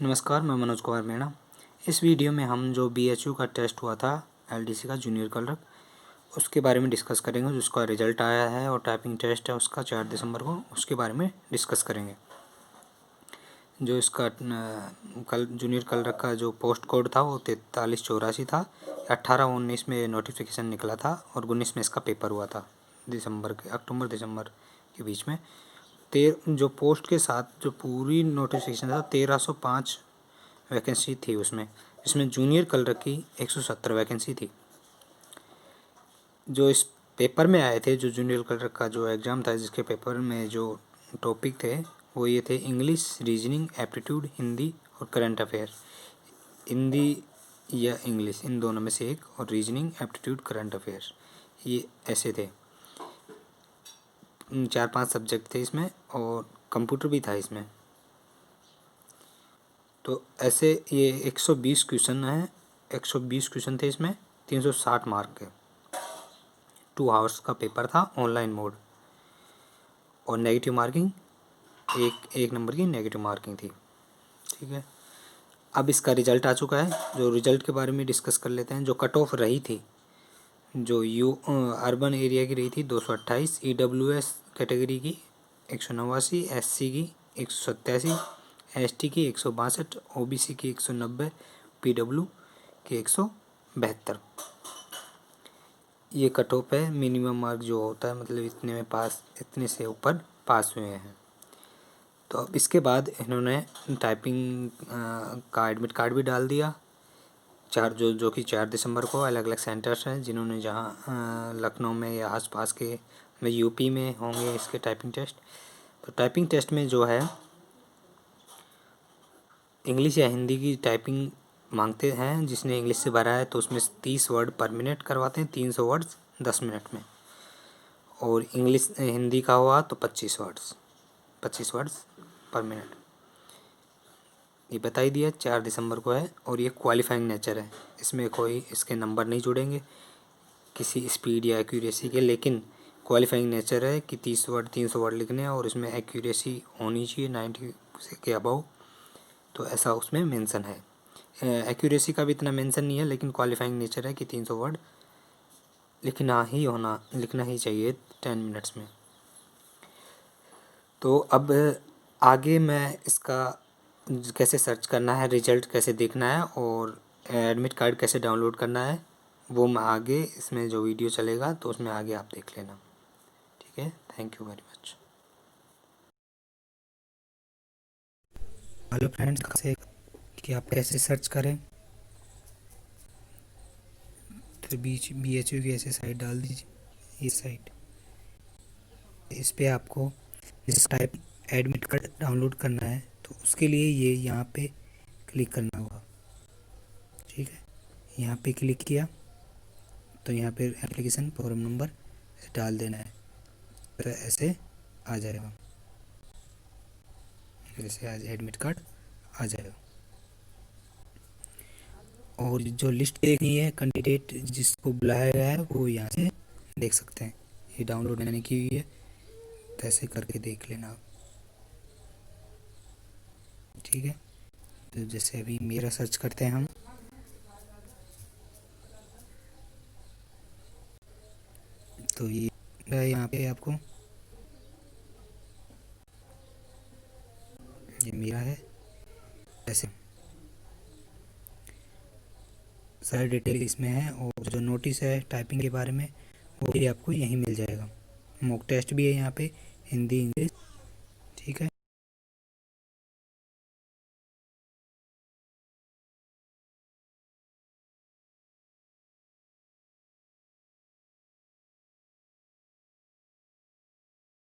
नमस्कार, मैं मनोज कुमार मीणा। इस वीडियो में हम जो BHU का टेस्ट हुआ था LDC का जूनियर क्लर्क, उसके बारे में डिस्कस करेंगे। जिसका रिजल्ट आया है और टाइपिंग टेस्ट है उसका 4 दिसंबर को, उसके बारे में डिस्कस करेंगे। जो इसका जूनियर क्लर्क का जो पोस्ट कोड था वो 4384 था। 18-19 में नोटिफिकेशन निकला था और 19 में इसका पेपर हुआ था, अक्टूबर दिसंबर के बीच में। जो पोस्ट के साथ जो पूरी नोटिफिकेशन था 1305 वैकेंसी थी उसमें, इसमें जूनियर क्लर्क की 170 वैकेंसी थी। जो इस पेपर में आए थे, जो जूनियर क्लर्क का जो एग्ज़ाम था, जिसके पेपर में जो टॉपिक थे वो ये थे: इंग्लिश, रीजनिंग, एप्टीट्यूड, हिंदी और करंट अफेयर। हिंदी या इंग्लिश, इन दोनों में से एक, और रीजनिंग, एप्टीट्यूड, करंट अफेयर, ये ऐसे थे। 4-5 सब्जेक्ट थे इसमें और कंप्यूटर भी था इसमें। तो ऐसे ये 120 क्वेश्चन हैं। 120 क्वेश्चन थे इसमें, 360 मार्क के। 2 आवर्स का पेपर था, ऑनलाइन मोड, और नेगेटिव मार्किंग, एक नंबर की नेगेटिव मार्किंग थी। ठीक है, अब इसका रिजल्ट आ चुका है। जो रिजल्ट के बारे में डिस्कस कर लेते हैं। जो कट ऑफ रही थी, जो अर्बन एरिया की रही थी 228, EWS कैटेगरी की 189, SC की 187, ST की 162, OBC की 190, PW की 172। ये कट ऑफ है। मिनिमम मार्क जो होता है, मतलब इतने में पास, इतने से ऊपर पास हुए हैं। तो अब इसके बाद इन्होंने टाइपिंग का एडमिट कार्ड भी डाल दिया। जो कि 4 दिसंबर को अलग अलग सेंटर्स हैं, जिन्होंने जहाँ लखनऊ में या आसपास के यूपी में होंगे इसके टाइपिंग टेस्ट। तो टाइपिंग टेस्ट में जो है इंग्लिश या हिंदी की टाइपिंग मांगते हैं। जिसने इंग्लिश से भरा है तो उसमें 30 वर्ड पर मिनट करवाते हैं, 300 वर्ड्स 10 मिनट में। और हिंदी का हुआ तो 25 वर्ड्स पर मिनट। ये बता ही दिया, 4 दिसंबर को है। और ये क्वालिफाइंग नेचर है, इसमें कोई इसके नंबर नहीं जुड़ेंगे किसी स्पीड या एक्यूरेसी के, लेकिन क्वालिफाइंग नेचर है कि 300 वर्ड लिखने हैं और इसमें एक्यूरेसी होनी चाहिए 90 के अबव। तो ऐसा उसमें मेंशन है। एक्यूरेसी का भी इतना मेंशन नहीं है, लेकिन क्वालिफाइंग नेचर है कि 300 वर्ड लिखना ही चाहिए 10 मिनट्स में। तो अब आगे मैं इसका कैसे सर्च करना है, रिजल्ट कैसे देखना है और एडमिट कार्ड कैसे डाउनलोड करना है, वो मैं आगे इसमें जो वीडियो चलेगा तो उसमें आगे आप देख लेना। ठीक है, thank you very much. Hello friends, कैसे कि आप कैसे सर्च करें, तो BHU की ऐसे साइट डाल दीजिए। ये साइट, इस पे आपको जिस टाइप एडमिट कार्ड डाउनलोड करना है तो उसके लिए ये यहाँ पे क्लिक करना होगा। ठीक है, यहाँ पे क्लिक किया तो यहाँ पे एप्लीकेशन फॉर्म नंबर डाल देना है, तो ऐसे आ जाएगा। जैसे आज एडमिट कार्ड आ जाएगा। और जो लिस्ट देखनी है, कैंडिडेट जिसको बुलाया गया है, वो यहाँ से देख सकते हैं। ये डाउनलोड मैंने की हुई है, तो ऐसे करके देख लेना आप। ठीक है, तो जैसे अभी मेरा सर्च करते हैं हम, तो ये यहाँ पे आपको ये मेरा है। ऐसे सारी डिटेल इसमें है, और जो नोटिस है टाइपिंग के बारे में वो भी आपको यहीं मिल जाएगा। मॉक टेस्ट भी है यहाँ पे, हिंदी, इंग्लिश